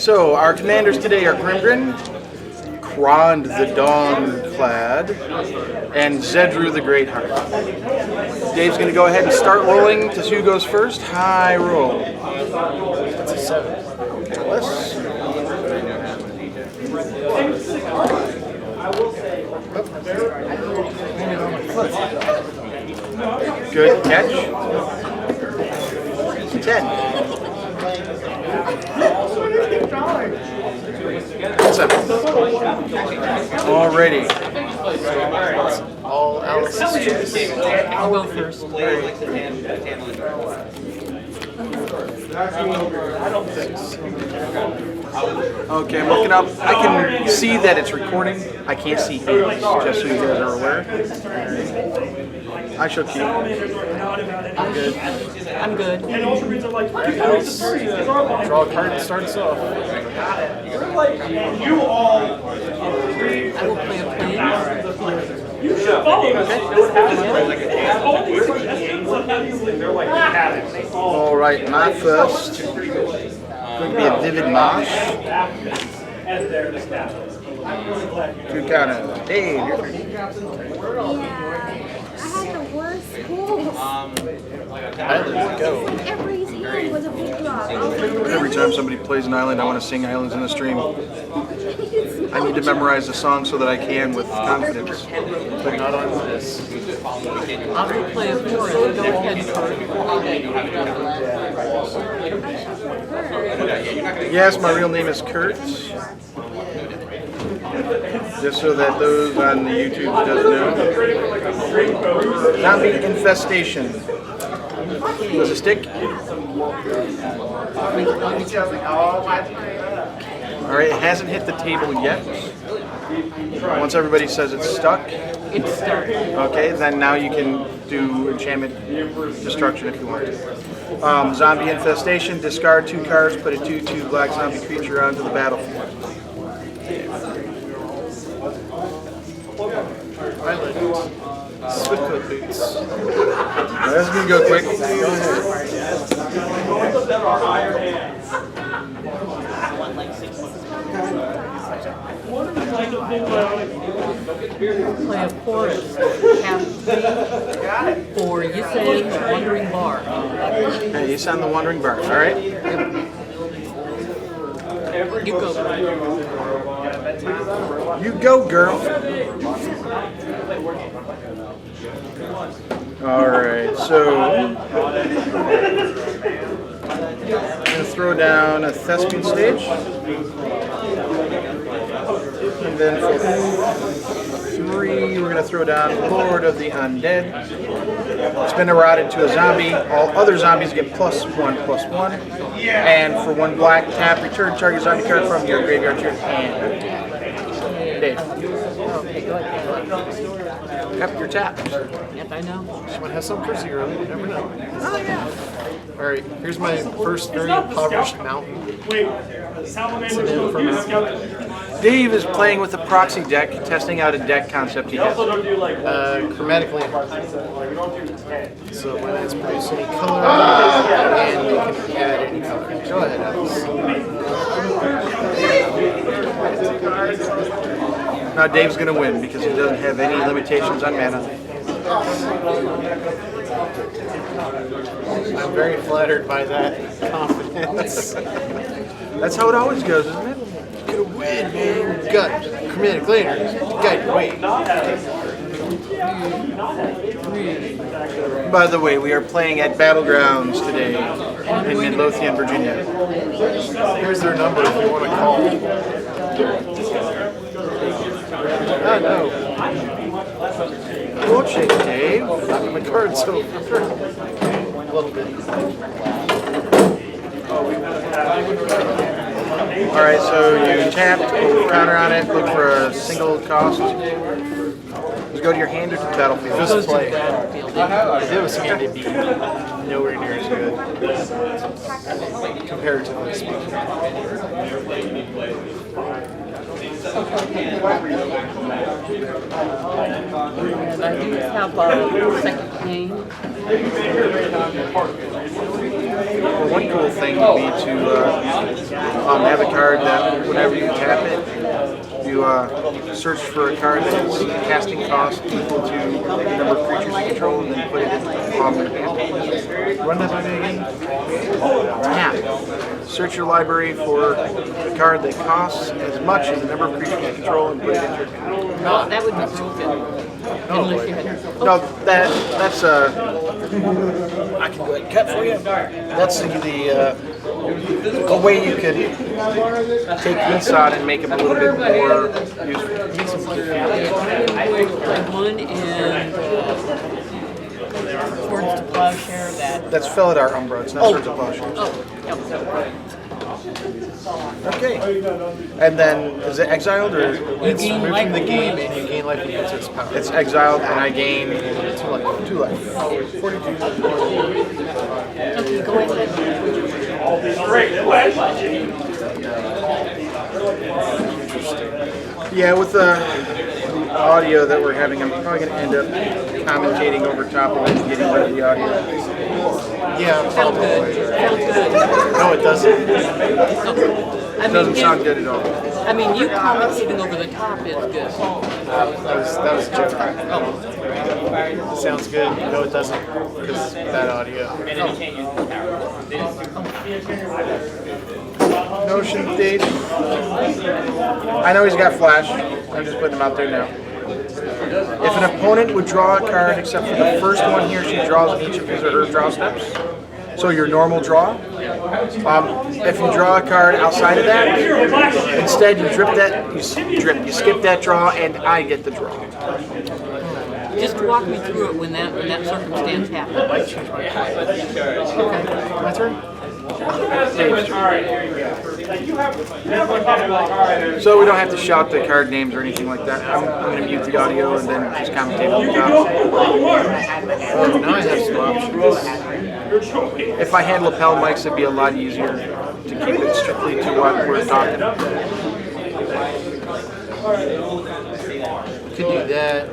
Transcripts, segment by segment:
So our commanders today are Grimgrin, Krond the Dawn-clad, and Zedruu the Greatheart. Dave's going to go ahead and start rolling to see who goes first. High roll. That's a 7. Okay, less. Good catch. 10. 7. Alrighty. All Alice's choice. I'll go first. Okay, I'm looking up. I can see that it's recording. I can't see it, just so you guys are aware. I shall keep. I'm good. I'm good. Alice, draw a card and start us off. I will play a plane. Alright, my first. Going to be a Vivid Mosh. Good counter. Dave, your turn. I had the worst schools. Island, go. Every hand was a big drop. Every time somebody plays an island, I want to sing Islands in the Stream. I need to memorize the song so that I can with confidence. But not on this. I will play a forest. Go ahead, Kurt. Yes, my real name is Kurt. Just so that those on the YouTube doesn't know. Zombie infestation. Does it stick? Alright, it hasn't hit the table yet. Once everybody says it's stuck, It's stuck. okay, then now you can do enchantment destruction if you want to. Zombie infestation, discard 2 cards, put a 2/2 black zombie creature onto the battlefield. Island. Swiftfoot boots. That's gonna go quick. Go ahead. Play a forest. Have 3 for Yusei the Wandering Bar. Hey, you sound the Wandering Bar, alright? You go. You go, girl. Alright, so I'm gonna throw down a Thespian Stage. And then for 3, we're gonna throw down Lord of the Undead. Spin a rod into a zombie. All other zombies get +1/+1. And for 1 black, tap, return target zombie card from your graveyard to your hand. Dave. Okay, go ahead. Yep, you're tapped. Yep, I know. Someone has some cursing early, you never know. Oh, yeah. Alright, here's my first very impoverished mountain. It's an in for mountain. Dave is playing with a proxy deck, testing out a deck concept he has. Chromatically. So when it's produce any color, and you can add any color. Go ahead, Alex. Now Dave's going to win because he doesn't have any limitations on mana. I'm very flattered by that confidence. That's how it always goes, isn't it? You're gonna win, man. You got chromatic later. Guide your way. By the way, we are playing at Battlegrounds today in Midlothian, Virginia. Here's their number if you want to call. Oh no. Don't shake, Dave. My card's over. A little bit. Alright, so you tap, put a counter on it, look for a single cost. Just go to your hand or to the battlefield. Just play. Battlefield. If it was me, it'd be nowhere near as good. Comparatively speaking. And I do have a second game. Well, one cool thing would be to have a card that whenever you tap it, you search for a card that has a casting cost equal to the number of creatures you control, and then put it in your hand. Run that by me again. Tap. Search your library for a card that costs as much as the number of creatures you control, and put it into your hand. Oh, that would be broken. Unless you had. No, that's I can go ahead and cut for you. That's the way you could take Insod and make him a little bit more useful. One in towards the plowshare That's Felidar Umbra. It's not Swords of Plowshare. Oh, yep. Okay. And then is it exiled or It's gain removed life from the points. game and you gain life against its power. it's exiled and I gain 2 life. 42. Okay, go ahead. Yeah, with the audio that we're having, I'm probably going to end up commentating over top of it and getting rid of the audio. Yeah, Sounds good. Sounds good. no, it doesn't. I It doesn't mean, sound good at all. I mean, you commentating over the top is good. That was a joke. Sounds good. No, it doesn't. Because bad audio. Notion date. I know he's got flash. I'm just putting him out there now. If an opponent would draw a card except for the first one he or she draws in each of his or her draw steps, so your normal draw, if you draw a card outside of that, instead you you skip that draw, and I get the draw. Just walk me through it when that circumstance happens. Okay, my turn. So we don't have to shout the card names or anything like that. I'm going to mute the audio and then just commentate on the top. Oh, now I have some options. If I had lapel mics, it'd be a lot easier to keep it strictly to what we're talking. Could do that.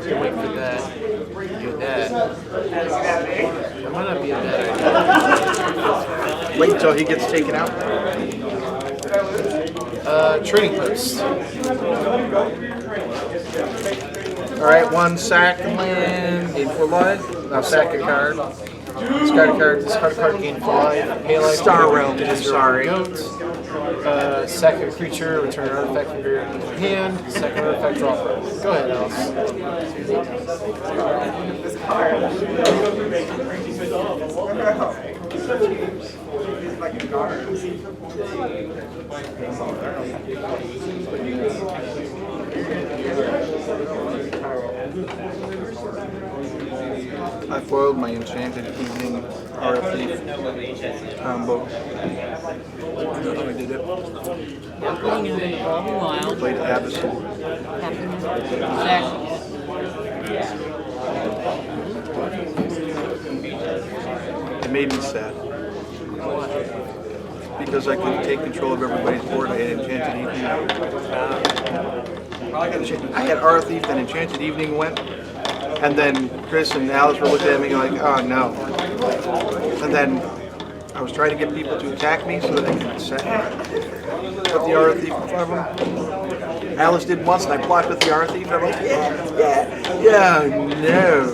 Could wait for that. Do that. That might not be a bad idea. Wait until he gets taken out. Trading post. Alright, 1 sack land, gain 4 life. Now sack a card. Discard a card. Discard a card, gain 4 life. Pay life. Star Realm, sorry. Goat. Sack a creature, return an artifact from your hand. Second artifact, draw card. Go ahead, Alice. I foiled my Enchanted Evening RFD combo. I did it. Putting him in all the wild. Played Abyssal. Exactly. It made me sad. Because I couldn't take control of everybody's board. I had Enchanted Evening. I had Aura Thief, then Enchanted Evening went. And then Chris and Alice were looking at me like, oh no. And then I was trying to get people to attack me so that I could put the Aura Thief in front of them. Alice did once and I blocked with the Aura Thief and I'm like, yeah, no.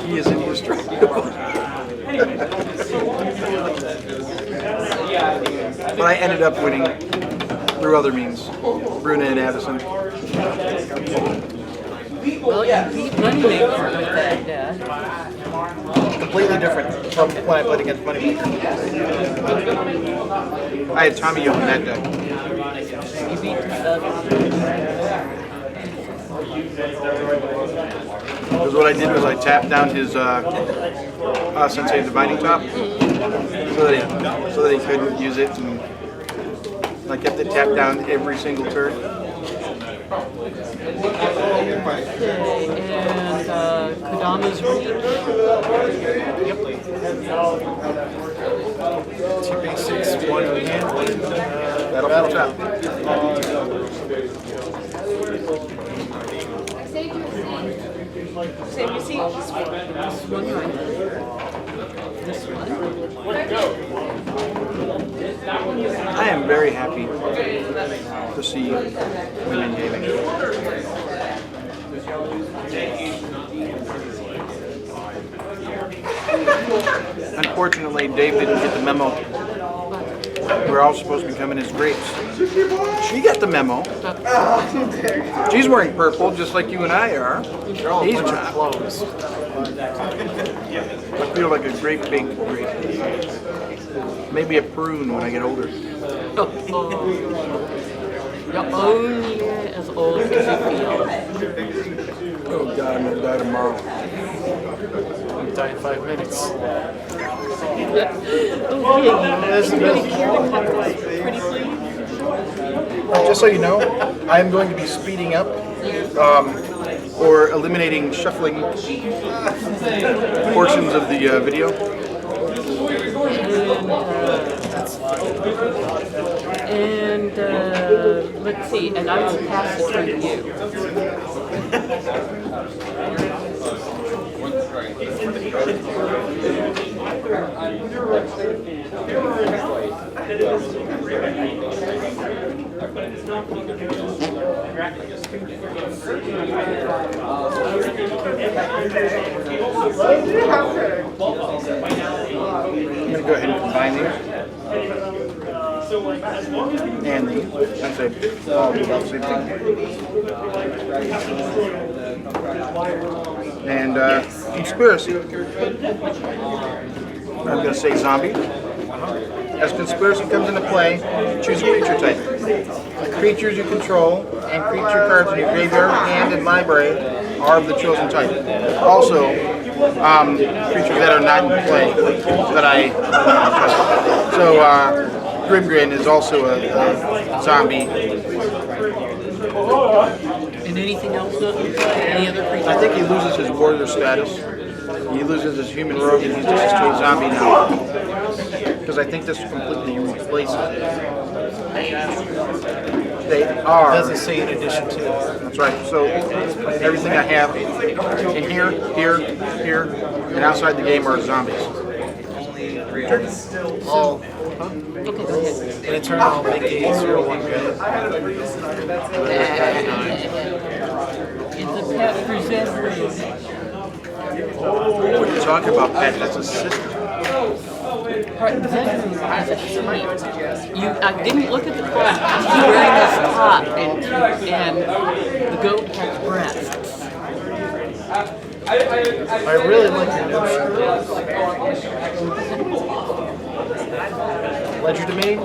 He is indestructible. But I ended up winning through other means. Bruna and Addison. Well, you beat Moneymaker with that deck. Completely different from when I played against Moneymaker. I had Tommy Young in that deck. You beat Because what I did was I tapped down his Sensei Divining Top so that he couldn't use it, and I kept it tapped down every single turn. And Kodama's Reach. Two basics, 1 in hand. Battle top. Same you see. This one right here. This one. I am very happy to see women gaming. Unfortunately, Dave didn't get the memo. We're all supposed to be coming as grapes. She got the memo. She's wearing purple, just like you and I are. He's not. Clothes. I feel like a great big grape. Maybe a prune when I get older. You're only as old as you feel. Oh God, I'm gonna die tomorrow. I'm dying in 5 minutes. Just so you know, I am going to be speeding up or eliminating shuffling portions of the video. And let's see, and I will pass it to you. I'm going to go ahead and combine these. And these. I'd say all about the same thing. And conspiracy. I'm going to say zombie. As conspiracy comes into play, choose a creature type. The creatures you control and creature cards in your graveyard, hand, and library are of the chosen type. Also, creatures that are not in play that I so Grimgrin is also a zombie. And anything else? Any other creature? I think he loses his warrior status. He loses his human rogue and he's just a straight zombie now. Because I think this completely replaces it. They are. Doesn't say in addition to. That's right. So everything I have in here, and outside the game are zombies. All Okay, go ahead. an eternal negate 0-1 good. It's a pet for Zedruu. What are you talking about, Pat? That's a sister. Zedruu is a sheep. I didn't look at the card. He's wearing this top, and the goat has breasts. I really like your notion. Ledger domain.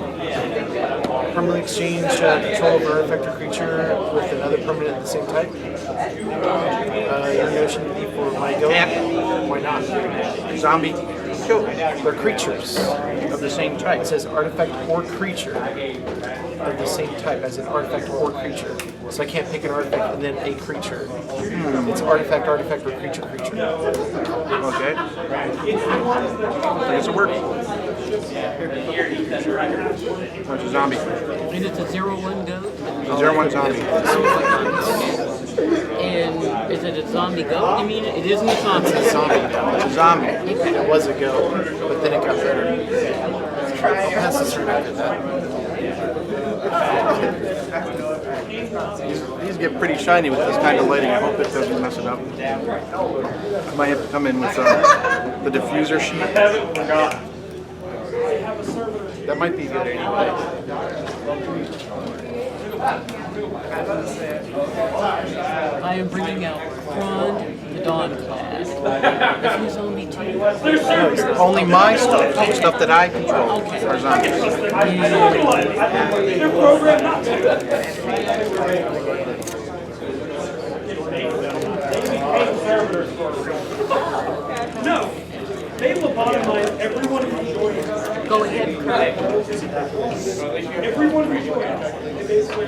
Permanently exchange control of an artifact or creature with another permanent of the same type. Your notion would be for my go. Why not? Zombie. Kill. They're creatures. Of the same type. It says artifact or creature of the same type as an artifact or creature. So I can't pick an artifact and then a creature. It's artifact, artifact, or creature, creature. Okay. I guess it works. What's a zombie? And it's a 0-1 goat. 0-1 zombie. And is it a zombie goat? You mean it isn't a zombie. It's a zombie. It's a zombie. It was a go, but then it got better. I'll pass this right after that. These get pretty shiny with this kind of lighting. I hope it doesn't mess it up. I might have to come in with the diffuser sheet. That might be good anyway. I am bringing out Krond, the Dawn class. Who's only two? Only my stuff that I control, are zombies. No, they lobotomize everyone who joins. Go ahead, Krond. Everyone who joins. They basically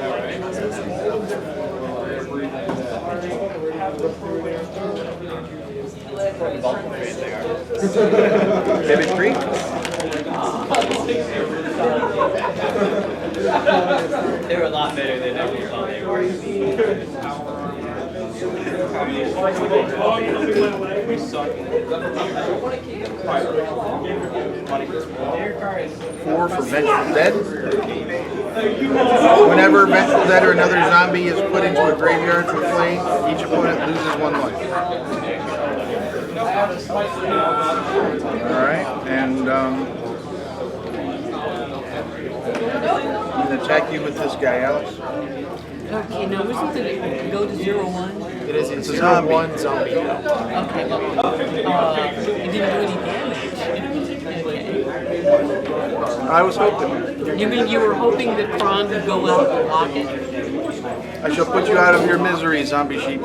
Vivid Creek? They were a lot better than I thought they were. Four for Vengeful Dead. Whenever Vengeful Dead or another zombie is put into a graveyard for play, each opponent loses 1 life. Alright, and I'm going to attack you with this guy, Alex. Okay, now isn't it go to 0-1? It is It's a a zombie. 0-1 zombie. Okay, well, it didn't do any damage. Okay. I was hoping. You mean you were hoping that Krond would go out and block it? I shall put you out of your misery, zombie sheep.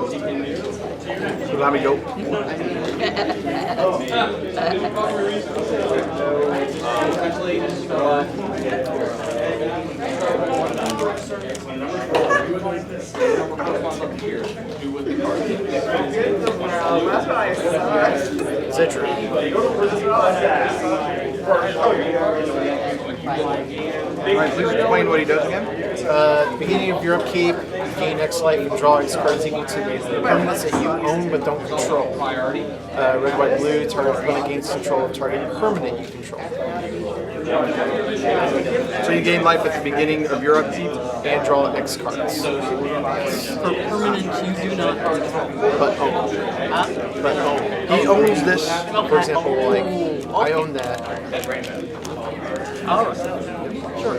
Zombie goat. Zedruu. Alright, please explain what he does again. At the beginning of your upkeep, you gain X life and draw X cards equal to the permanents that you own but don't control. Red, white, blue, target opponent gains control of target permanent you control. So you gain life at the beginning of your upkeep. And draw X cards. For permanents you do not own. But own. But own. He owns this. For example, like, I own that. Alright. Sure.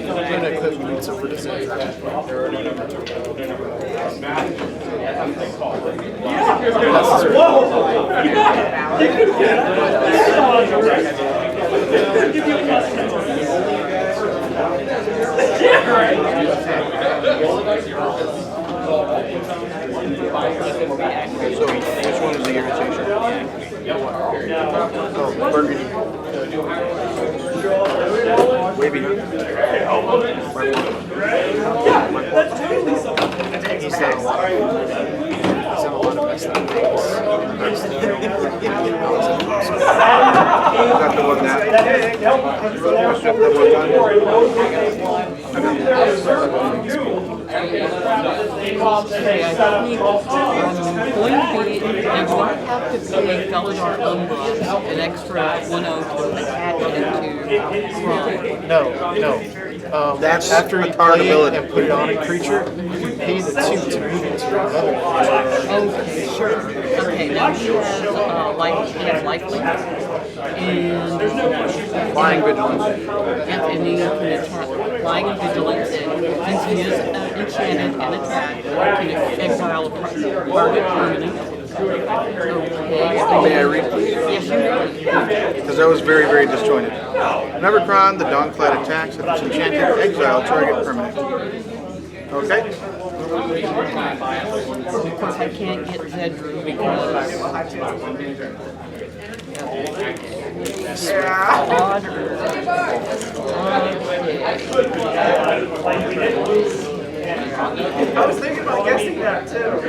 I'm gonna clip boots over to Zedruu. So which one is the irritation? Oh, burgundy. Wavy. He's done a lot of messed up things. Got the one that. Pushed up the one Okay, I think I'm going to be, I'm going to have to pay Felidar Umbra an extra 1-0 to attach it to Krond. No. That's after you a card play it ability. and put it on a creature, you pay the 2 to move it to another creature. Okay, sure. Okay, now he has lifelink. And Flying Vigilance. and he can attack flying and vigilance, and since he is enchanted and attack, can exile a target permanent. Okay. May I read, please? Yes, you may. Because that was very, very disjointed. Whenever Krond, the Dawnflat attacks, if it's enchanted, exile target permanent. Okay? Of course, I can't get Zedruu because odd. I was thinking about guessing that too.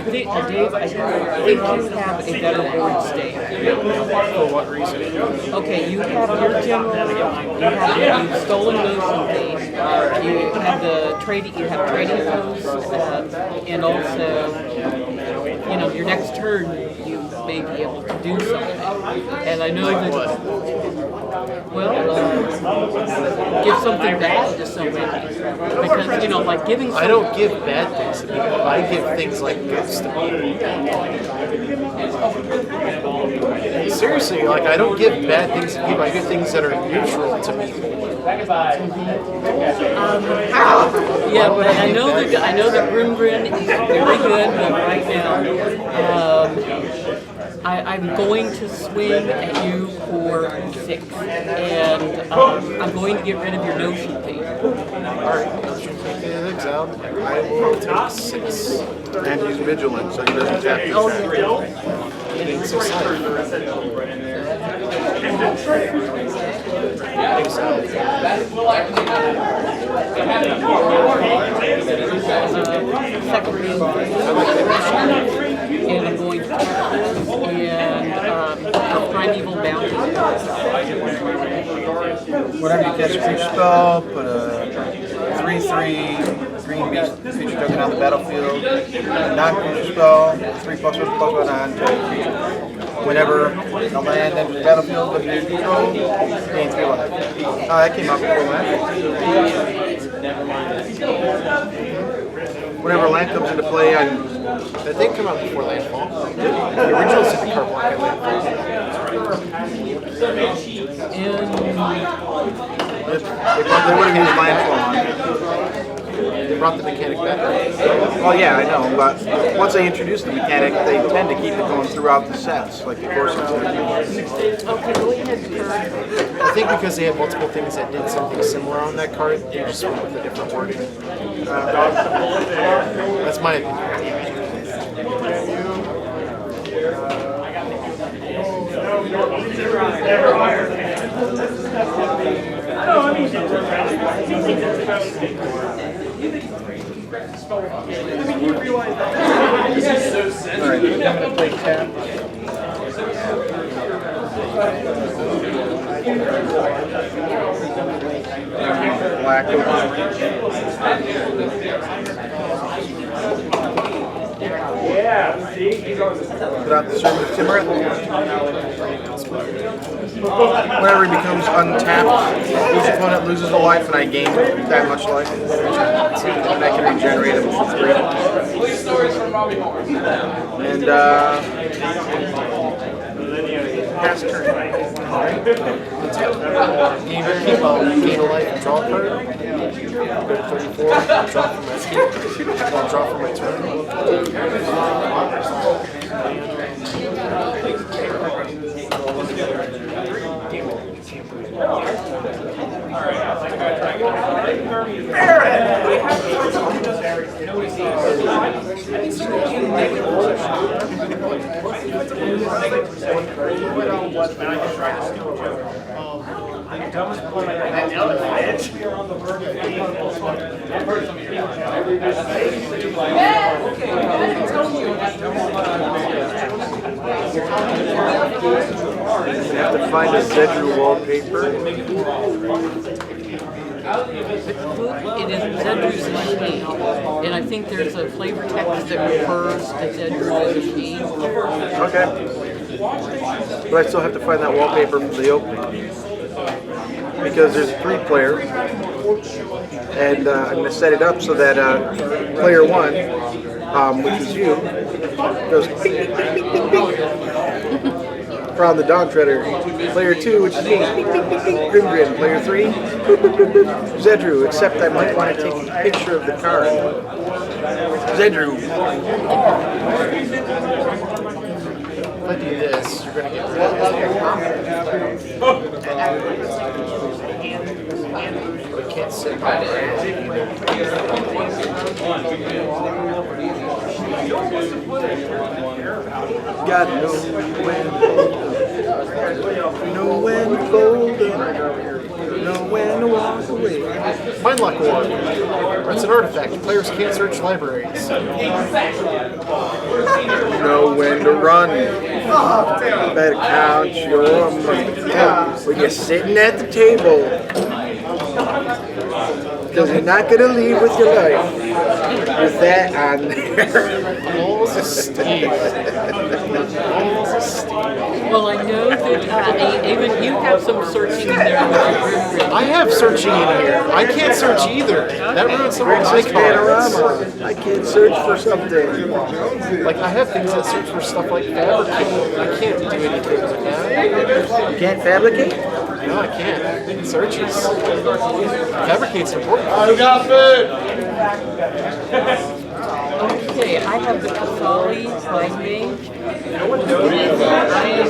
Dave, I think you have a better board state. For what reason? Okay, you have your general, you've stolen motion base, you have trading posts, and also, your next turn you may be able to do something. And I know that, give something bad to somebody. Because, like giving something. I don't give bad things to people. I give things like goods to people. Seriously, like I don't give bad things to people. I give things that are neutral to people. Yeah, but I know that Grimgrin is very good, but right now, I'm going to swing at you for 6, and I'm going to get rid of your notion thief. Alright, notion thief is exiled. I will take 6. And he's vigilant, so he doesn't tap you. Oh, yeah. Getting 6 life. Second room. And I'm going to Texas and Primeval Bounty. Whenever you cast a creature spell, put a 3/3 green beast creature token on the battlefield. A non-creature spell, 3/1/1 on target creature. Whenever a land enters the battlefield with new control, gain 3 life. Oh, that came out before that. Whenever land comes into play, That did come out before landfall. The original Civic card block had landfall. they would have used landfall on it. They brought the mechanic back. Well, yeah, I know, but once they introduce the mechanic, they tend to keep it going throughout the sets, like the course sets. Okay, go ahead, Kurt. I think because they had multiple things that did something similar on that card, they just went with a different wording. That's my opinion. Alright, I'm gonna play tap. Black put out the Servant of Timurit. Whenever he becomes untapped, each opponent loses a life and I gain that much life. And I can regenerate him for 3. And pass turn. Gain a life and draw a card. Go to 34, draw from my turn. You have to find a Zedruu wallpaper. It is Zedruu's machine, and I think there's a flavor text that refers to Zedruu's machine. Okay. But I still have to find that wallpaper from the opening. Because there's 3 players. And I'm going to set it up so that player 1, which is you, goes bing, bing, bing, bing, bing, bing. From the Dog Treader. Player 2, which is me, bing, bing, bing, bing, Grimgrin. Player 3, boop, boop, boop, boop, Zedruu, except I might want to take a picture of the card. Zedruu. If I do this, you're going to get rid of this. I can't sit by it. Got no when to fold up, know when to walk away. Mind Lock Ward. It's an artifact. Players can't search libraries. Know when to run. Better count your money. When you're sitting at the table. Because you're not going to leave with your life. With that on there. Balls of steel. Balls of steel. Well, I know that even you have some searching in there. I have searching in here. I can't search either. That ruins some of my cards. Panorama. I can't search for something. Like, I have things that search for stuff like fabricate. I can't do anything with that. You can't fabricate? No, I can't. It searches. Fabricate's important. Okay, I have the Kasali Prime Mage. I am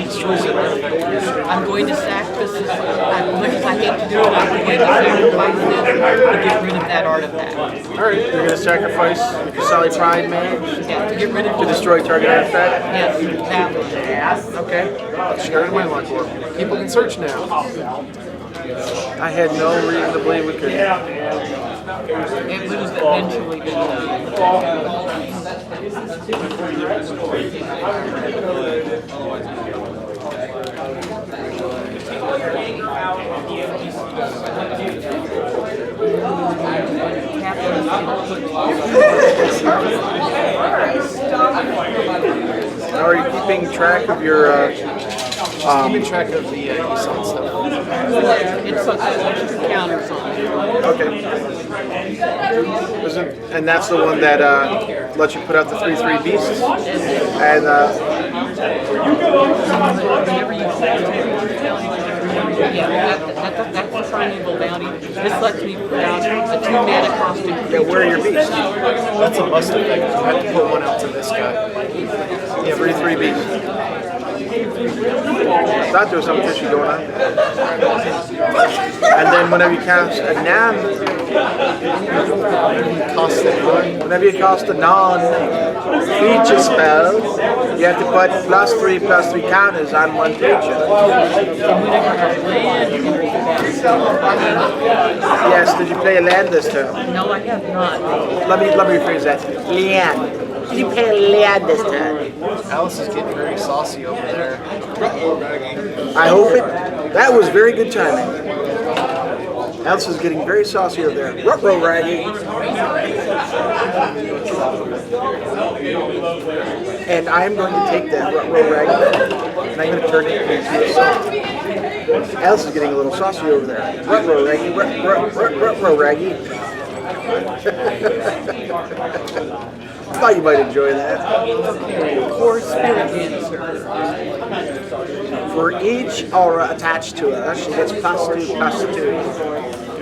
destroys an artifact creature. I'm going to sack this. As much as I hate to do it, I'm going to sacrifice this to get rid of that artifact. Alright, you're going to sacrifice your Kasali Pride Mage Yeah, to get rid of to destroy target artifact? Yes, that one. Okay. Discard my luck orb. People can search now. I had no reason to believe we could. It would have eventually been Now, are you keeping track of your Keeping track of the Eson stuff. It's counters on it. okay. And that's the one that lets you put out the 3/3 beasts? And Whenever you that's the triangle bounty. This lets me put out a 2-mana costume. yeah, where are your beasts? That's a must effect. You have to put one out to this guy. Yeah, 3/3 beasts. I thought there was something fishy going on. And then whenever you cast a non-feature spell, you have to put +3/+3 counters on one creature. Yes, did you play a land this turn? No, I have not. Let me rephrase that. Land. Did you play a land this turn? Alice is getting very saucy over there. I hope it. That was very good timing. Alice is getting very saucy over there. Ruh-roh, Raggy. And I am going to take that Ruh-roh, Raggy, and I'm going to turn it into a song. Alice is getting a little saucy over there. Ruh-roh, Raggy. Ruh-roh, Raggy. Thought you might enjoy that. Core spirit dancer. For each aura attached to her, she gets +2/+2.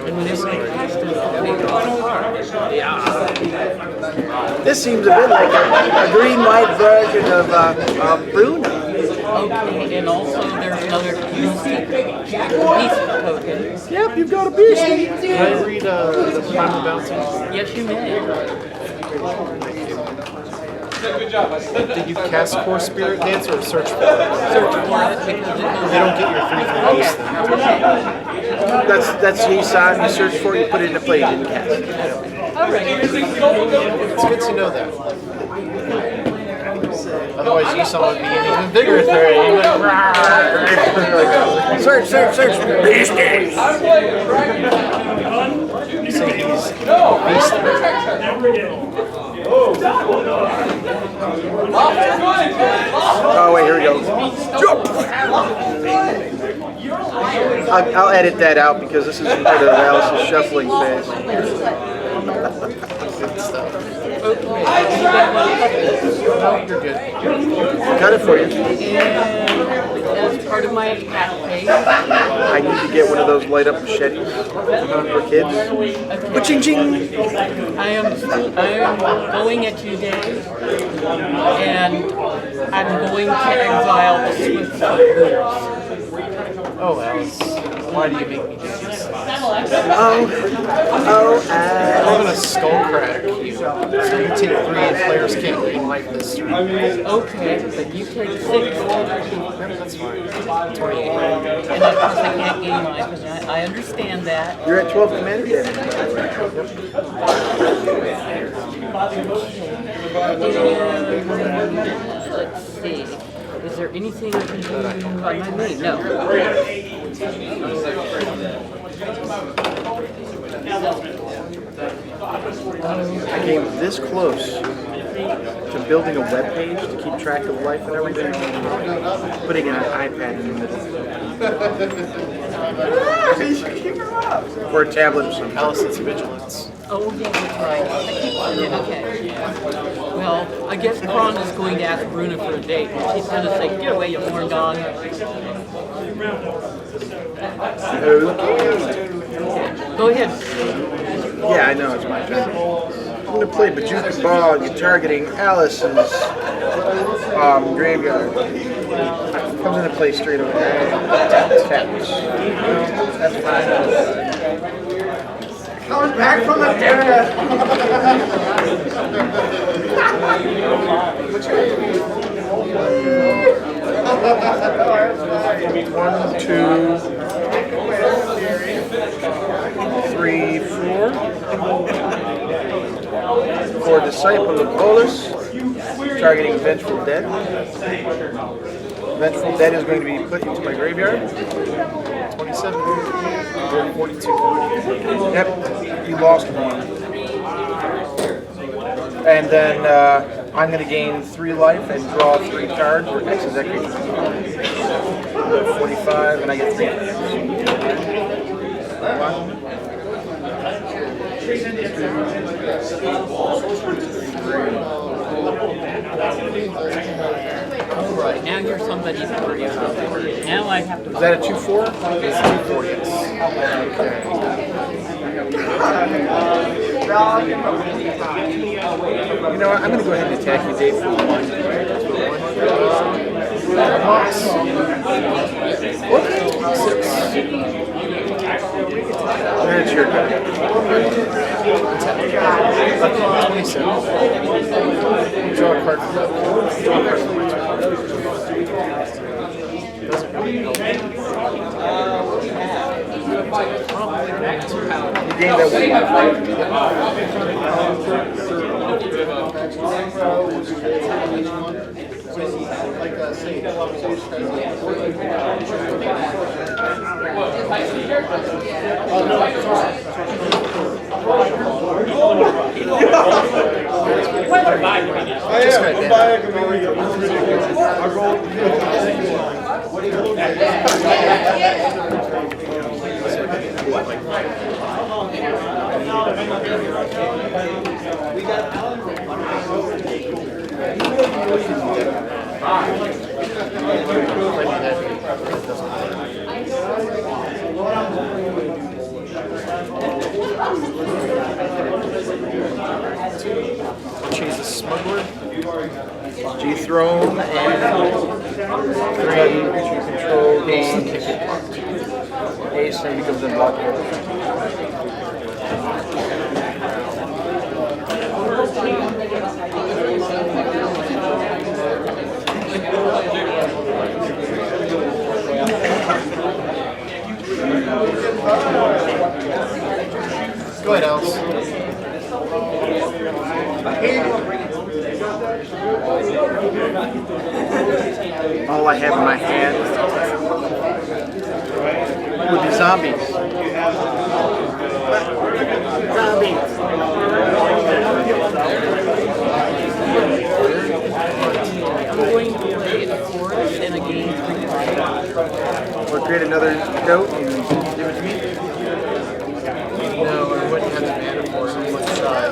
And whenever I cast it, This seems a bit like a green-white version of Bruno. okay, and also there's another beast token. Yep, you've got a beastie. Can I read the Primal Bounty? Yes, you may. Did you cast Core Spirit Dancer or search for it? Search for it because They don't get your 3/3 beast then. That's Yisan. You search for it, you put it into play, you didn't cast it. It's good to know that. Otherwise, Yisan would be an even bigger threat. Search, beasties. So he's beast. Oh wait, here we go. I'll edit that out because this is part of Alice's shuffling phase. Good stuff. No, you're good. Cut it for you. as part of my attack phase. I need to get one of those light up machetes for kids. Ching ching! I am going at you, Dave, and I'm going to exile the Swift Boots. Oh, Alice, why do you make me do this? I'm I'm gonna skull crack you. So you take 3 and players can't gain life this turn. Okay, but you take 6. That's fine. 28. And of course I can't gain life, and I understand that. You're at 12 commander damage. Let's see. Is there anything I can do on my main? No. I came this close to building a web page to keep track of life and everything, putting an iPad in the middle. Or a tablet or something. Allison's vigilance. Oh, yeah, that's right. I keep forgetting. Okay. Well, I guess Krond is going to ask Bruna for a date. She's going to say, "Get away, you horn dog." Go ahead. Yeah, I know, it's my turn. I'm going to play Bajuka Ball. You're targeting Alice's Graveyard. Comes into play straight over there. Taps. That's fine. Coming back from the dead. One, two, three, four. For Disciple of Bolus, targeting Vengeful Dead. Vengeful Dead is going to be put into my graveyard. 27. 42. Yep, you lost one. And then I'm going to gain 3 life and draw 3 cards or X is equity. 45, and I get 3. Alright, now you're somebody's party. Now I have to. Is that a 2-4? It's 240. Yes. You know what? I'm going to go ahead and attack you, Dave, for 1. Then it's your turn. 27. Draw a card from that. Draw a card from my turn. Doesn't really help. You gain that 1 life, right? Chase the smuggler. G-Throne and 3 creature control gain. Ace and becomes unblockable. Go ahead, Alice. All I have in my hand would be zombies. Zombies. I'm going to play a forest and a game 3 Or create another goat and give it to me. No, I wouldn't have the mana for it. I'm much shy.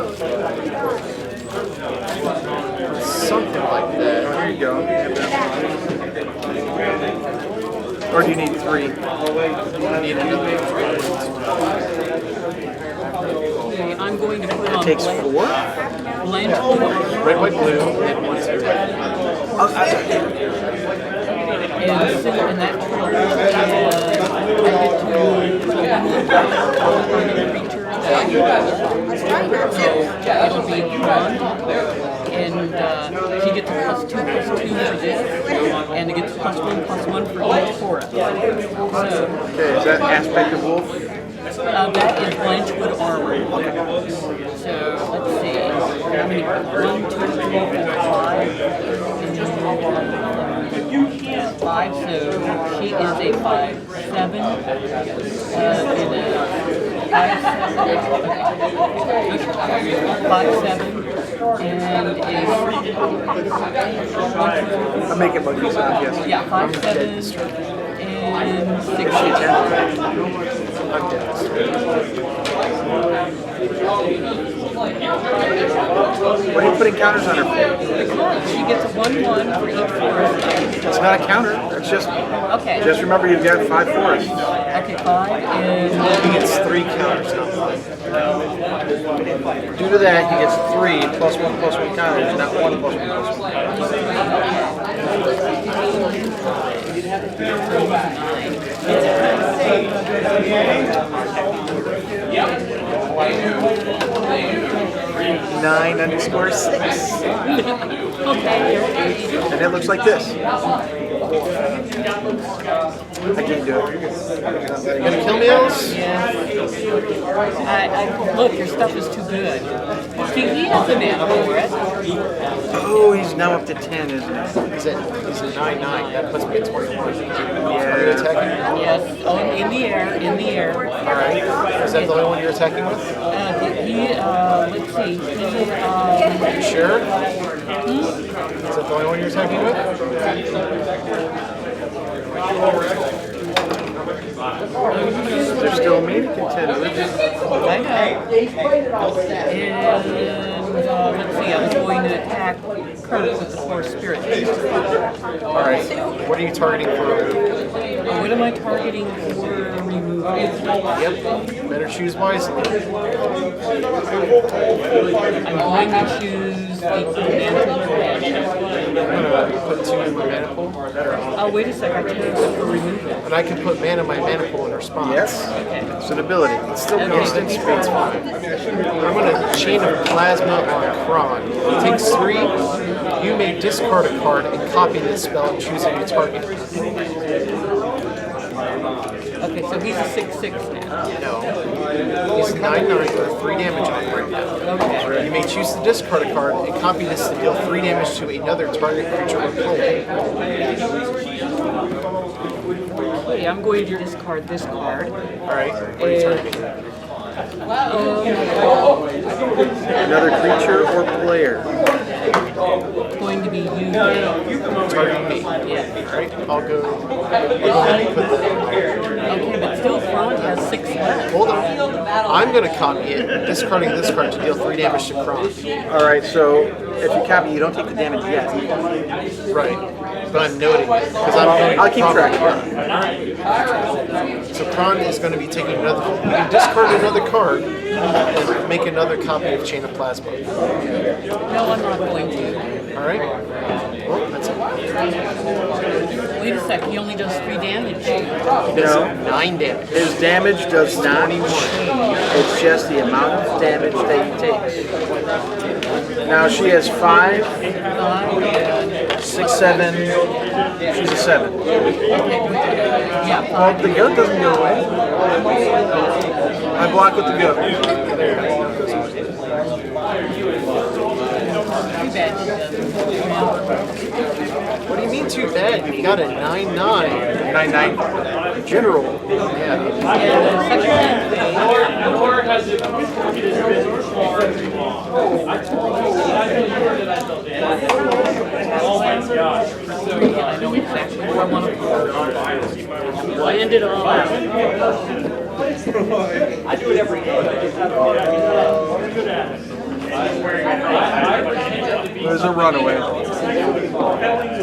Something like that. Here you go. Or do you need 3? I need another 3. Okay, I'm going to put on It takes 4? Blanche Red, white, blue, and 1, 2. and that triggers it'll be Krond, and he gets a +2/+2 for this, and it gets +1/+1 for each forest. So, Okay, is that aspect of wolf? that is Blanchwood armor. So let's see. How many? 1, 2, 3, 4, 5. So she is a 5/7 in a 5/7 and I'm making monkeys up, yes. yeah 5/7 and 6. What are you putting counters on her for? Because she gets a 1/1 for each forest. It's not a counter. It's just Okay. remember you've got 5 forests. Okay, 5 and He gets 3 counters, not 1. Due to that, he gets 3 +1/+1 counters, not 1 +1/+1. 9_6. Okay. And it looks like this. I can't do it. You gonna kill me, Alice? Yeah. Look, your stuff is too good. See, he has a man for it. Oh, he's now up to 10, isn't he? He's a 9/9. That puts me at 21. Are you Yeah. attacking? Yes. Oh, in the air, in the air. All right. Is that the only one you're attacking with? Let's see. You sure? Is that the only one you're attacking with? They're still main contenders. I know. And let's see, I was going to attack Krond with the Force Spirit. All right. What are you targeting for removal? What am I targeting for removal? Yep. Better choose wisely. I'm going to choose the Mantle Command. I'm gonna put 2 in my mana pool. Oh, wait a sec, I chose it for removal. And I can put mana in my mana pool in response. Yes. Okay. It's an ability. It's still constant speed's fine. I'm gonna chain of plasma on Krond. It takes 3. You may discard a card and copy this spell and choose a new target. Okay, so he's a 6/6 now. No. He's 9/9 for 3 damage on right now. Okay. You may choose to discard a card and copy this to deal 3 damage to another target creature or player. Okay, I'm going to discard this card. Alright, what are you targeting? Another creature or player. It's going to be you. Targeting me. Yeah. Alright, I'll go ahead and put that. Okay, but still Krond has 6 left. Hold on. I'm gonna copy it, discarding this card to deal 3 damage to Krond. All right, so if you copy, you don't take the damage yet. Right. But I'm noting it, because I don't know. I'll keep track. So Krond is going to be taking another. You can discard another card and make another copy of Chain of Plasma. No, I'm not going to. All right. Well, that's it. Wait a sec, he only does 3 damage. He does No. 9 damage. His damage does not change. It's just the amount of damage that he takes. Now she has 5, 6, 7. She's a 7. Yeah, Well, the goat doesn't go away. I block with the goat. too bad he doesn't. What do you mean too bad? You've got a 9/9. 9/9. General. Yeah. Nor has it. Oh my gosh. I know exactly where I want to go. Land it all out. I do it every day. There's a runaway.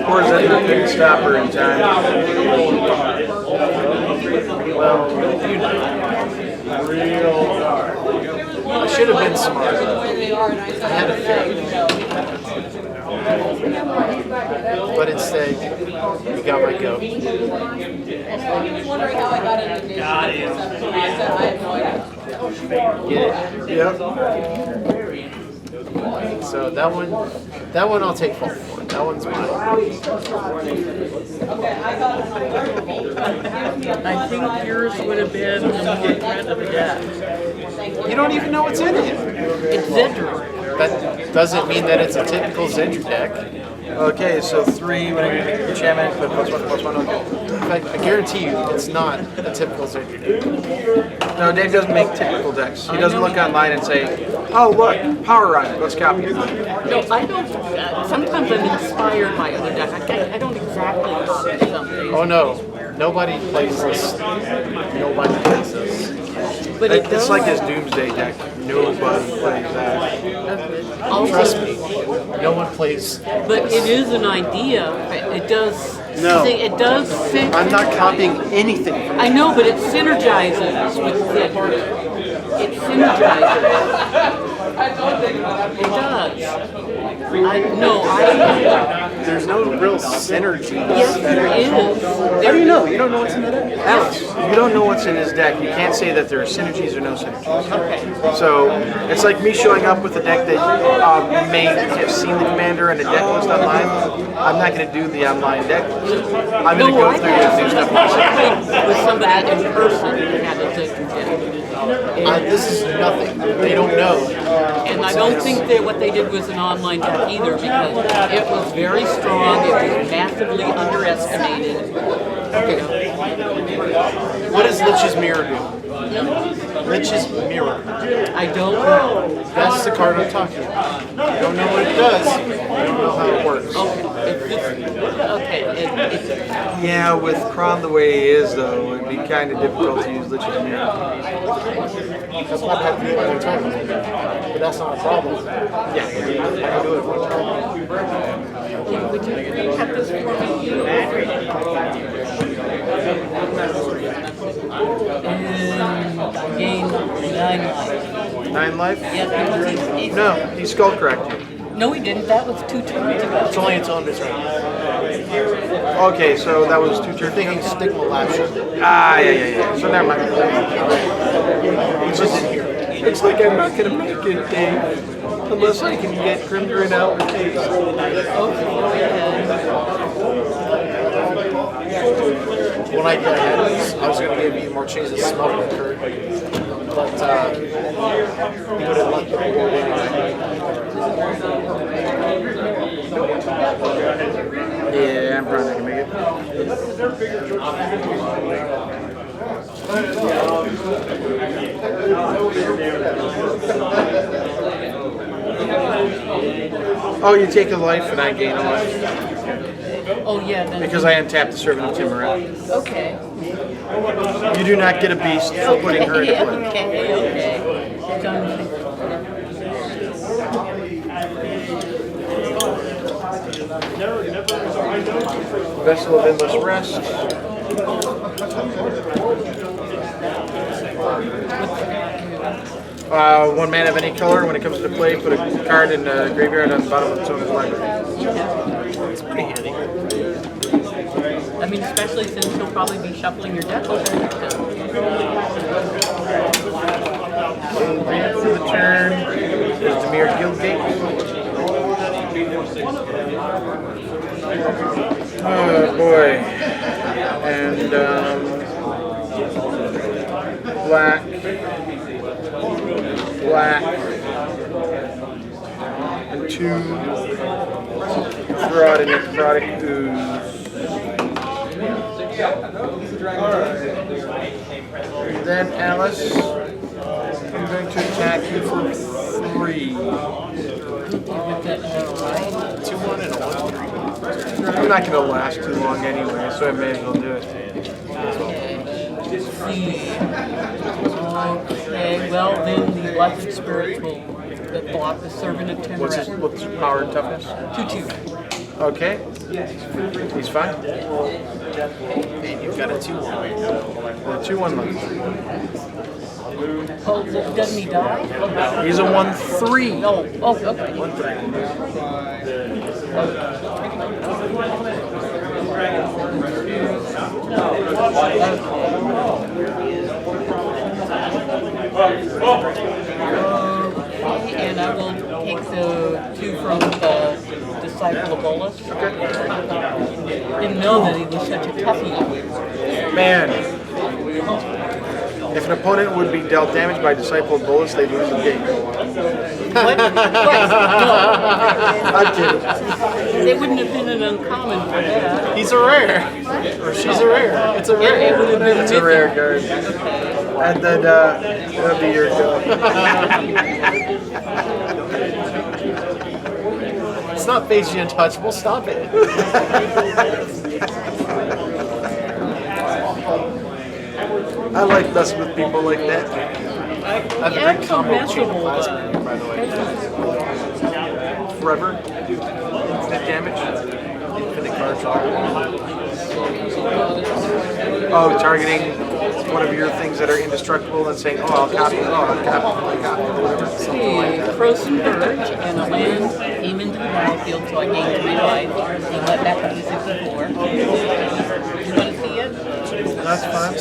Poor Zedruu couldn't stop her in time. Well, you know. I should have been smart. I had a fake. But instead, you got my goat. Wondering how I got into Nation. I said I have no idea. Get it? Yep. So that one I'll take fault for. That one's mine. I think yours would have been more threat of a death. You don't even know what's in it. It's Zedruu. That doesn't mean that it's a typical Zedruu deck. Okay, so 3 when I get enchantment, but +1/+1. Okay. In fact, I guarantee you it's not a typical Zedruu deck. No, Dave doesn't make typical decks. He doesn't look online and say, "Oh, look, Power Run. Let's copy it." No, I don't. Sometimes I'm inspired by other decks. I don't exactly copy something. Oh no, nobody plays this. Nobody plays this. But it does. It's like his Doomsday deck. Nobody plays that. Trust me, no one plays. But it is an idea. It does. No. It does. I'm not copying anything from I know, but it synergizes with Zedruu. It synergizes. It does. There's no real synergy. Yes, there is. How do you know? You don't know what's in the deck? Alex, you don't know what's in his deck. You can't say that there are synergies or no synergies. Okay. So it's like me showing up with a deck that you may have seen the commander and a deck list online. I'm not going to do the online deck. I'm going to go through and do stuff myself. With somebody in person who had a Zedruu deck. This is nothing. They don't know. And I don't think that what they did was an online deck either, because it was very strong, it was massively underestimated. Okay. What does Lich's Mirror do? Lich's Mirror. I don't know. That's the card I'm talking about. You don't know what it does. You don't know how it works. Yeah, with Krond the way he is, though, it'd be kind of difficult to use Lich's Mirror. That's why I have to do it one time. But that's not a problem. Yeah, I can do it one time. Would you have this for gain 9 life. 9 life? Yeah, No, he skull corrected. no, he didn't. That was 2 turns ago. It's only its own turn. Okay, so that was 2 turns. Thinking Stigma last year. Yeah. So never mind. It's just in here. It's like I'm not gonna make it, Dave, unless I can get Grimgrin out with Dave. When I had this, I was going to give you more chances to smoke the curd. But he would have let the board anyway. Yeah, I'm probably not gonna make it. Oh, you take a life and I gain a life. Oh, yeah, then. Because I untap the Servant of Timurat. Okay. You do not get a beast for putting her into play. Okay. Vessel of Endless Rest. One mana of any color. When it comes to play, put a card in the graveyard on the bottom of its own library. It's pretty handy. I mean, especially since you'll probably be shuffling your deck over. Read for the turn is Dimir Guildgate. Oh boy. And black, and 2 throw out a necrotic ooze. Then Alice, I'm going to attack you for 3. 2-1 and a 1-3. I'm not going to last too long anyway, so I may as well do it. Okay, well then the Blessed Spirits will block the Servant of Timurat. What's his power and toughness? 2/2. Okay. He's fine. And you've got a 2-1. 2/1 left. Oh, doesn't he die? He's a 1/3. Oh, okay. 1/3. And I will take the 2 from the Disciple of Bolus. Didn't know that he was such a toughie. Man. If an opponent would be dealt damage by Disciple of Bolus, they'd lose the game. What? I'm kidding. They wouldn't have been an uncommon for that. He's a rare. Or she's a rare. It's a rare. It would have been It's a rare card. And then that'll be your go. It's not phase untouchable. Stop it. I like messing with people like that. I have a great combo of Chain of Plasma, by the way. Forever. Infinite damage. Infinite card draw. Oh, targeting one of your things that are indestructible and saying, oh, I'll copy, whatever. See, frozen birch and a land came into the battlefield, so I gained 3 life. And let back up to 64. You want to see it? That's fine.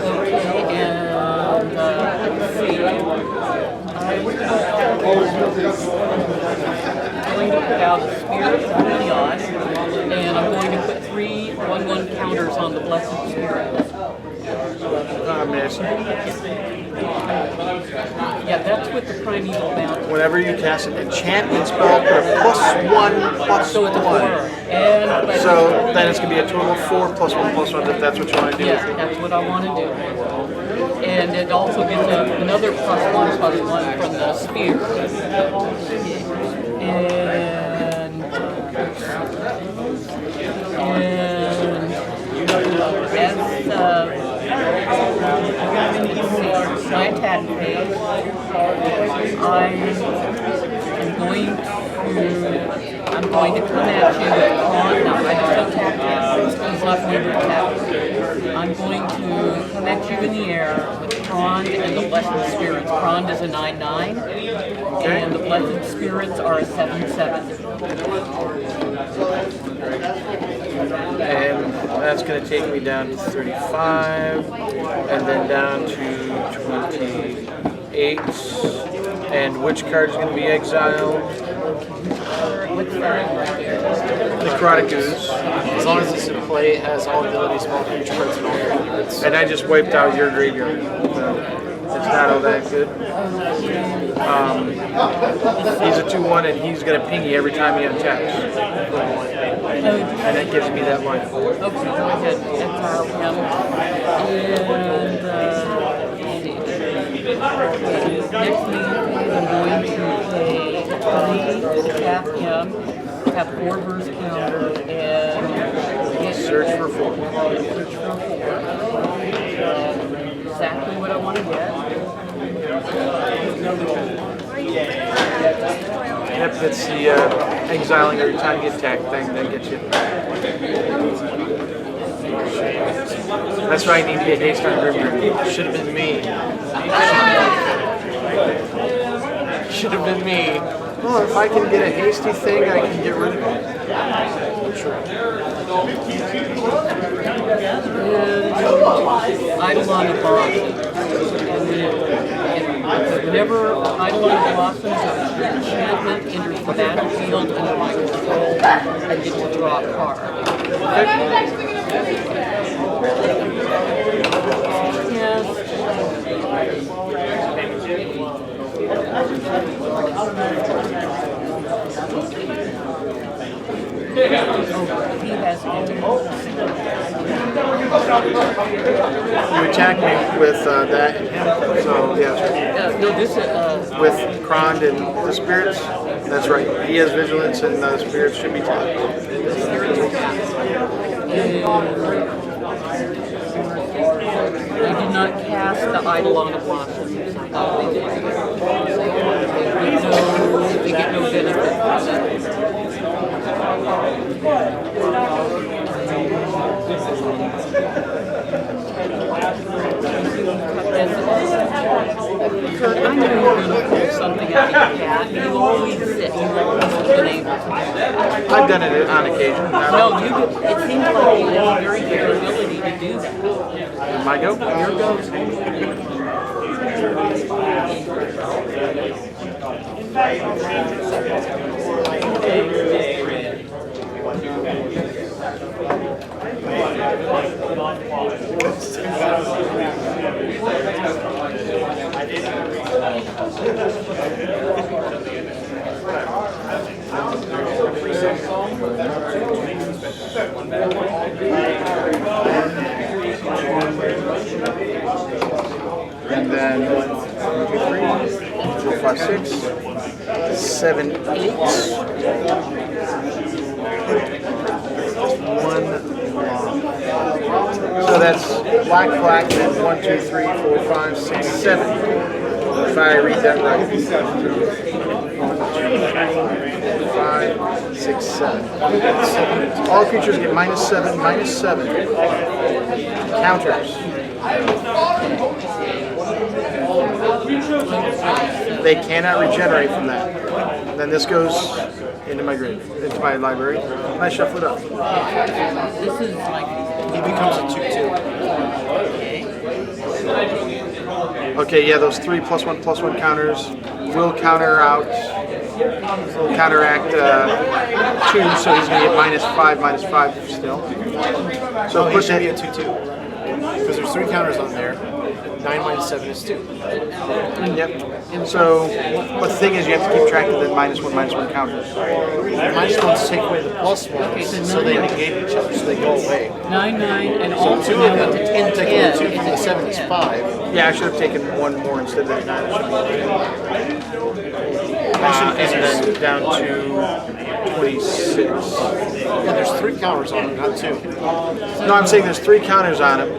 Okay, and let's see. I'm going to put out a spirit of Neon, and I'm going to put 3 1/1 counters on the Blessed Spirit. Miss. Yeah, that's with the Primeval Bounty. Whenever you cast an enchantment spell, put a +1/+1. So it's a 4. And So then it's going to be a total of 4 +1/+1 if that's what you want to do. yeah, that's what I want to do. And it also gets another +1/+1 from the spear. And as my attack phase, I'm going to come at you with Krond. Now, I don't attack him. He's not going to attack. I'm going to come at you in the air with Krond and the Blessed Spirits. Krond is a 9/9, and the Blessed Spirits are a 7/7. And that's going to take me down to 35, and then down to 28. And which card is going to be exiled? What's that? Necrotic Ooze. As long as it's in play, it has all abilities, small creature cards, and all cards. And I just wiped out your graveyard. So it's not all that good. He's a 2/1 and he's going to ping you every time he attacks. And that gives me that life. Okay, go ahead. Exile him. And next meeting phase, I'm going to pay 3, tap him, have 4 burst counter, and Search for 4. Search for 4. Exactly what I want to get. Yep, it's the exiling every time you attack thing that gets you. That's why I need to get haste on Grimgrin. Should have been me. Should have been me. Well, if I can get a hasty thing, I can get rid of it. Eidolon of Blossom. Whenever Eidolon of Blossoms or enchantment enters the battlefield under my control, I get to draw a card. Yes. He has You attack me with that and him, so yeah. no, this With Krond and the spirits, that's right. He has vigilance and the spirits should be tapped. they did not cast the Eidolon of Blossoms. They get no benefit from that. Kurt, I know you're going to pull something out of your hat. You always sit. You've been able to do that. I've done it on occasion. No, you do. It seems like you have a very good ability to do that. My go? Your go. And then 1, 2, 3, 4, 5, 6, 7, 8. 1 So that's black, then 1, 2, 3, 4, 5, 6, 7. If I read that right. 1, 2, 3, 4, 5, 6, 7. All creatures get -7, -7. Counters. They cannot regenerate from that. Then this goes into my grave, into my library, and I shuffle it up. This is like, He becomes a 2/2. Okay, yeah, those 3 +1/+1 counters will counteract 2, so he's going to get -5, -5 still. So So push should be a it. 2/2. Because there's 3 counters on there. 9 minus 7 is 2. Yep. So, but the thing is, you have to keep track of the -1 counters. Minus 1s take away the +1s, so they negate each other, so they go away. 9, and So also 2 now of them into take 10, away 2 from the 7 is 5. Yeah, I should have taken one more instead of that 9. It should be and then down to 26. Yeah, there's 3 counters on them, not 2. No, I'm saying there's 3 counters on him.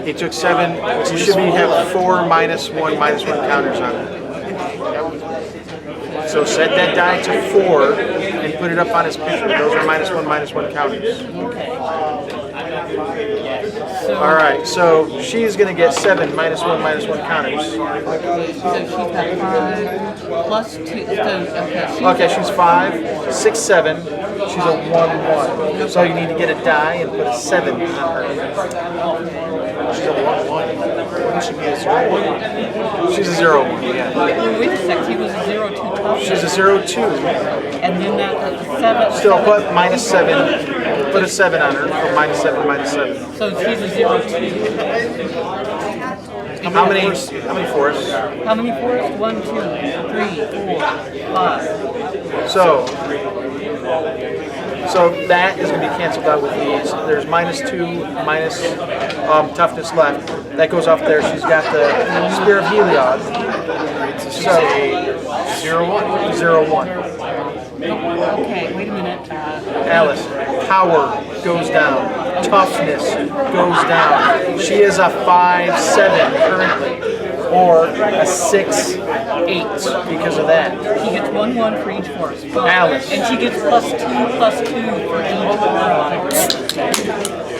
He took 7. You should have 4 -1 counters on him. So set that die to 4 and put it up on his picture. Those are -1 counters. All right, so she's going to get 7 -1 counters. So she's got 5 plus 2. So, Okay, she's 5, 6, 7. She's a 1/1. So you need to get a die and put a 7 on her. She's a 1/1. Wouldn't she be a 0/1? She's a 0/1, yeah. wait a sec, he was a 0-2 top. She's a 0/2. And then that 7. Still put -7. Put a 7 on her. Or -7, -7. So she's a 0-2. How many fours? How many fours? 1, 2, 3, 4, 5. So that is going to be canceled out with these. There's -2, minus toughness left. That goes off there. She's got the Spear of Heliod. She's a 0/1. 0/1. Okay, wait a minute. Alice, power goes down. Toughness goes down. She is a 5/7 currently, or a 6/8 because of that. He gets 1/1 for each force. Alice. And she gets +2 for each one.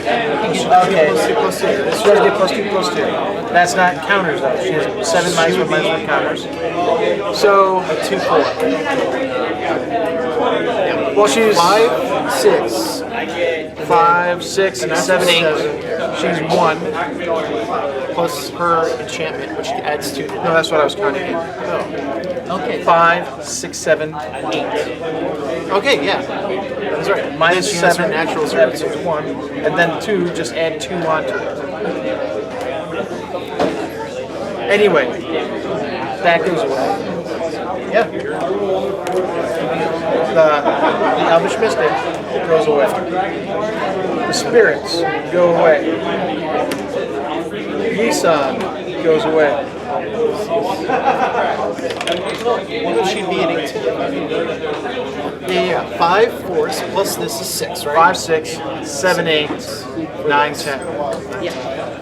Okay, she does get +2/+2. That's not counters though. She has 7 -1 counters. So a 2/4. Well, she's 5, 6. 5, 6, and 7, 8. She's 1. Plus her enchantment, which adds 2. No, that's what I was counting. Okay. 5, 6, 7, 8. Okay, yeah. That's right. Minus She has her 7, natural that 0/2. becomes 1. And then 2, just add 2 onto it. Anyway, that goes away. Yeah. The Elvish Mystic goes away. The Spirits go away. Yisan goes away. What would she be at 18? Yeah. 5 force plus this is 6, right? 5, 6, 7, 8, 9, 10. Yeah.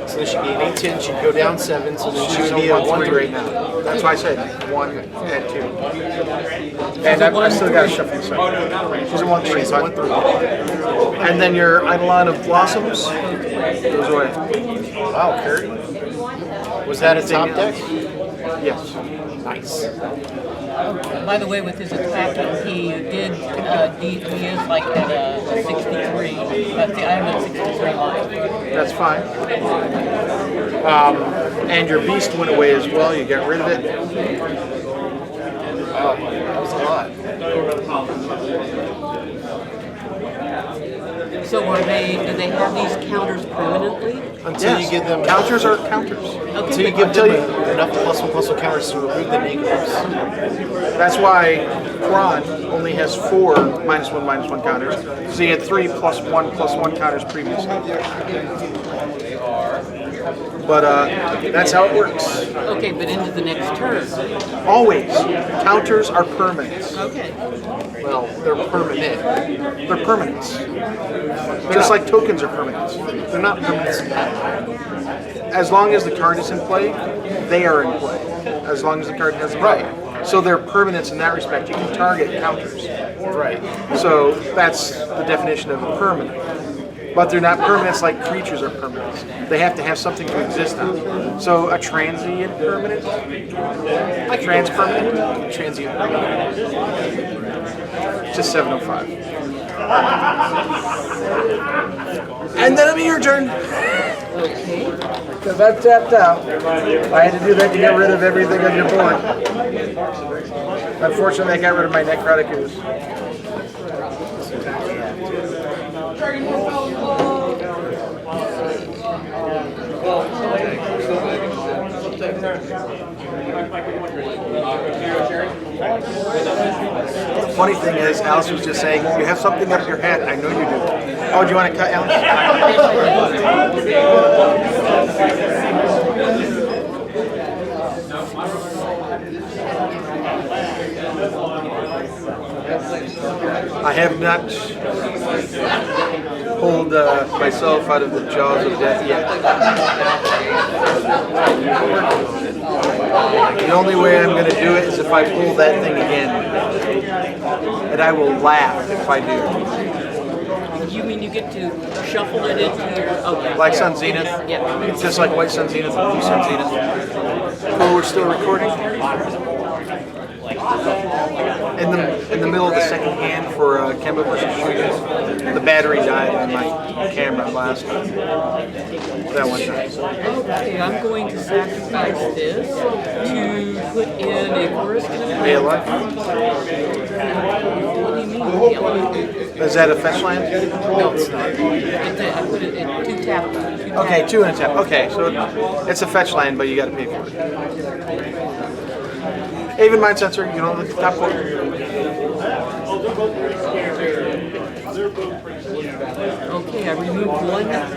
So then she'd be an 8/10, she'd go down 7, so then she She's would be a a 1/3 right 1/3. now. That's why I said 1 and 2. And I still got to shuffle this up. She's a 1/3. She's 1/3. And then your Eidolon of Blossoms goes away. Wow, Kurt. Was that a top deck? Yes. Nice. By the way, with his attacking, he is like at a 63. But I am at 63 line. That's fine. And your Beast went away as well. You got rid of it. Wow, that was a lot. So do they have these counters permanently? Until you give them Counters are counters. until you give them enough +1/+1 counters to remove the negatives. That's why Krond only has 4 -1 counters. So you had 3 +1/+1 counters previously. But that's how it works. Okay, but into the next turn. Always. Counters are permanent. Okay. Well, they're permanent. They're permanents. Just like tokens are permanents. They're not permanent. As long as the card is in play, they are in play. As long as the card has a Right. So they're permanents in that respect. You can target counters. Right. So that's the definition of a permanent. But they're not permanents like creatures are permanents. They have to have something to exist on. So a transient permanent? Transpermanent? Transient permanent. Just 705. And then it'll be your turn. Okay. Because I'm tapped out. I had to do that to get rid of everything on your board. Unfortunately, I got rid of my necrotic ooze. The funny thing is, Alice was just saying, you have something up your hat. I know you do. Oh, do you want to cut, Alice? I have not pulled myself out of the jaws of death yet. The only way I'm going to do it is if I pull that thing again. And I will laugh if I do. You mean you get to shuffle it into your... Okay. Like Sun Zenith? Yeah. It's just like White Sun Zenith and Blue Sun Zenith. Cool, we're still recording. In the middle of the second hand for Kemba versus Shooter, the battery died on my camera last that one time. Okay, I'm going to sacrifice this to put in a forest. May alive? What do you mean? Yellow? Is that a fetch land? No, it's not. I put it in 2 tap. Okay, 2 and a tap. Okay, so it's a fetch land, but you got to pay for it. Even mind sensor, you can only look at the top corner. Okay, I removed one because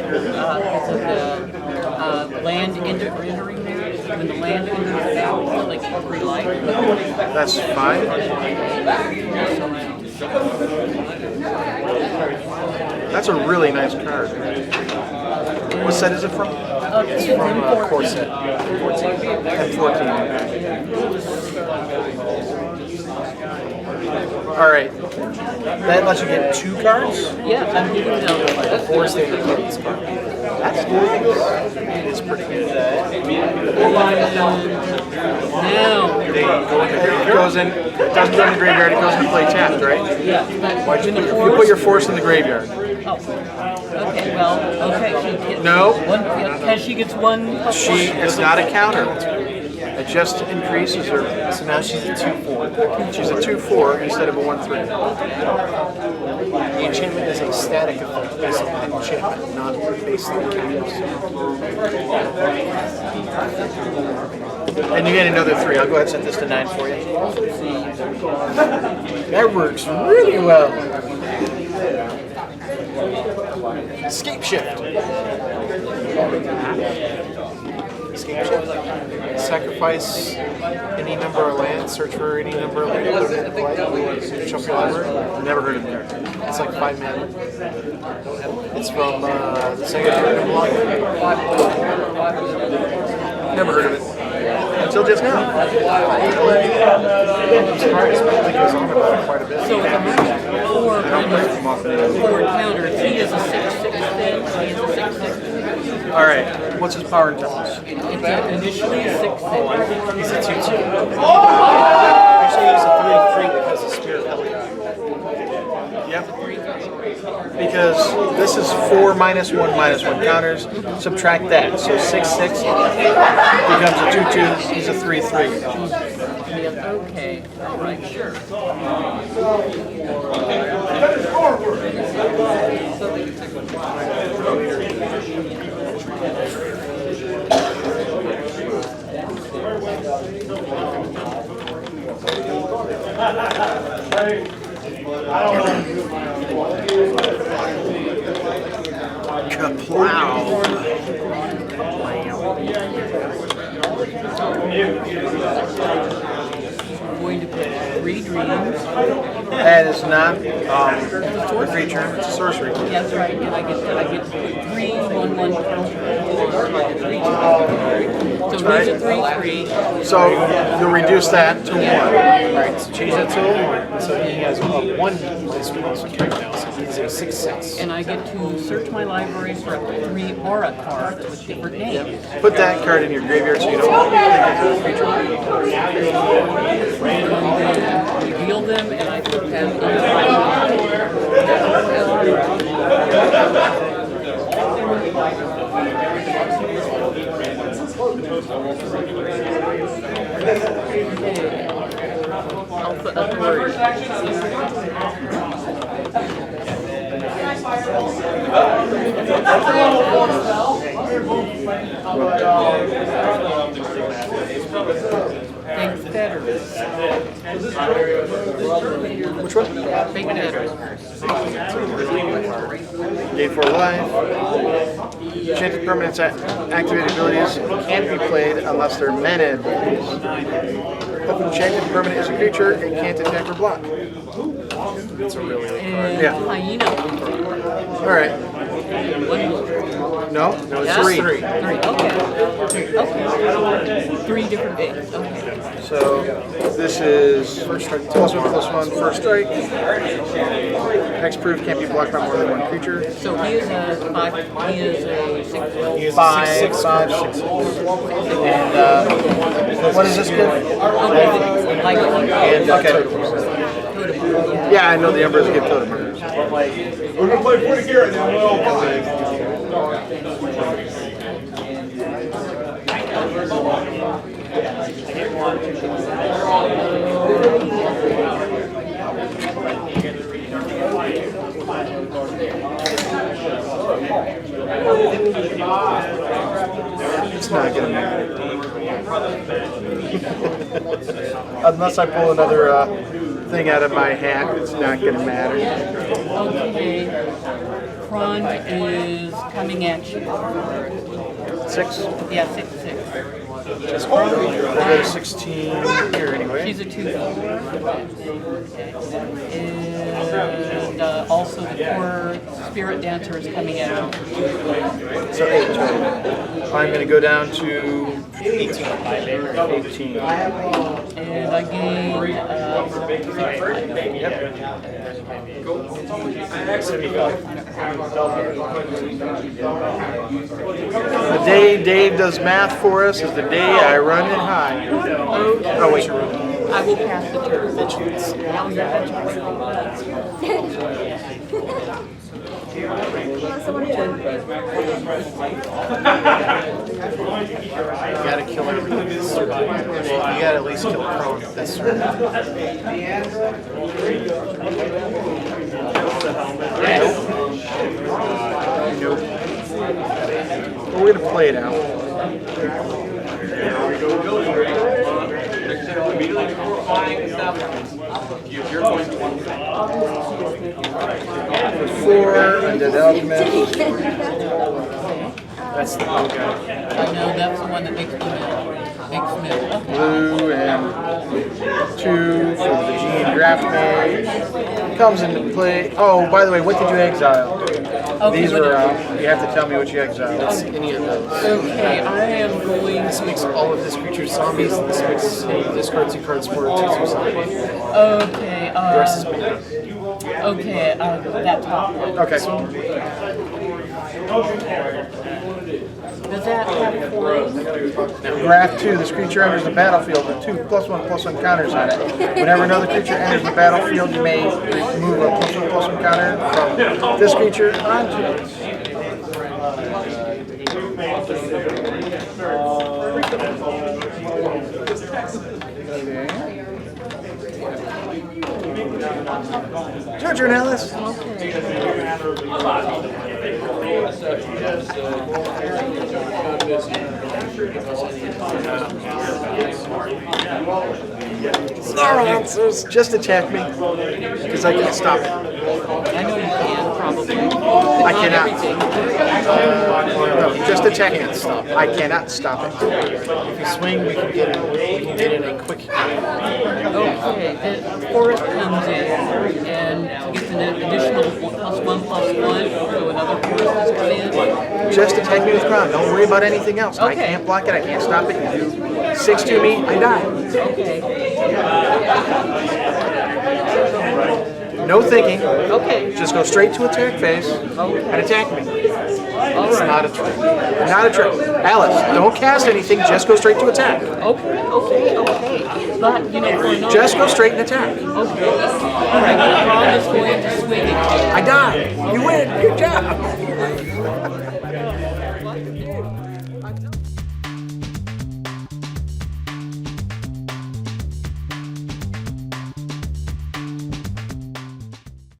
of the land entering there. When the land enters out, like 3 life. That's fine. That's a really nice card. What set is it from? It's from Core Set. 14. And 14. Alright. That lets you get 2 cards? Yeah, I'm getting the 4 standard cards. That's good. It's pretty good. now. It goes in, it doesn't go in the graveyard, it goes into play tapped, right? Yeah, but in the You forest. put your force in the graveyard. Oh, okay. Well, okay. She gets No. One, because she gets 1. It's not a counter. It just increases her. So now she's a 2/4. She's a 2/4 instead of a 1/3. The enchantment is a static effect based on the enchantment, not based on the counters. And you get another 3. I'll go ahead and set this to 9 for you. That works really well. Escape shift. Escape shift. Sacrifice any number of lands, search for any number of lands, put it in play, shuffle your library. Never heard of it. It's like 5 mana. It's from the Secretary of Block. Never heard of it. Until just now. I'm surprised, but I think it was on about quite a bit. So it's a match 4 counters. He is a 6/6 then. She is a 6/6. Alright. What's his power and toughness? It's initially a 6/6. He's a 2/2. Actually, he's a 3/3 because of Spirit Belly. Yep. Because this is 4-1/-1 counters. Subtract that. So 6/6 becomes a 2/2. He's a 3/3. Yeah, okay. All right, sure. I'm going to put 3 dreams That is not a creature, it's a sorcery. That's right, and I get to put 3 1/1 counters on target creature. So he's a 3/3. So you'll reduce that to 1. Right, so change that to a 1. So he has a 1 this right now, so he's a 6/6. And I get to search my library for up to 3 aura cards with different names. Put that card in your graveyard so you don't think it's a creature. And reveal them, and I put them in the library. Alpha Authority. Thanks, Federer. Which one? Fake Federer. Gain 4 life. Enchanted permanents activated abilities can't be played unless they're mana abilities. If an enchanted permanent is a creature, it can't attack or block. That's a really good card. And Yeah. Hyena. Alright. One more. No? No, it's Yeah? just 3. 3. Okay. 3 different things. Okay. So this is first strike +1/+1 first strike. Hexproof can't be blocked by more than 1 creature. So he is a 5. He is a 6. He is 5, 6/6. 5, 6. And what does this give? Okay. Like And okay. Yeah, I know the Embers give totem murders. We're gonna play 40 gear and then we'll play. It's not gonna matter. Unless I pull another thing out of my hat, it's not gonna matter. Okay. Krond is coming at you. 6. Yeah, 6/6. I'll go to 16 here anyway. She's a 2/4. And also the core spirit dancer is coming at you. So 8 total. I'm gonna go down to 18. And I gain The day Dave does math for us is the day I run it high. Oh wait. I will pass the turn. Unless someone turn. You gotta kill everything to survive. Well, you gotta at least kill Krond this turn. Nope. Well, we're gonna play it out. Four, Undead Alchemist. That's the blue guy. I know that's the one that makes me mad. Blue and 2 for the Gene Draft Mage. Comes into play. Oh, by the way, what did you exile? Okay, These were you have to tell me what you exiled. Any of those. Okay, I am going This makes all of this creature's zombies, and this makes discard 2 cards for 2/2 zombies. Okay, The rest is big. okay, that top one. Okay. Does that have flying? Draft 2. This creature enters the battlefield with 2 +1/+1 counters on it. Whenever another creature enters the battlefield, you may remove a +1/+1 counter from this creature onto it. It's your turn, Alice. Sorry, answers. Just attack me, because I can't stop it. I know you can, probably. I cannot. everything. No, just attack can't stop. I cannot stop it. If you swing, we can get in a quick. Okay, then Forest comes in and gets an additional +1/+1, so another Forest has come in. Just attack me with Krond. Don't worry about anything else. I Okay. can't block it. I can't stop it. You do 6 to me, I die. Okay, No thinking. okay, Just go straight to attack phase and attack me. all It's right. not a trick. Not a trick. Alice, don't cast anything. Just go straight to attack. Okay. But, you know, for another... Just go straight and attack. Okay. All right, Krond is going to swing again. I die. You win. Good job.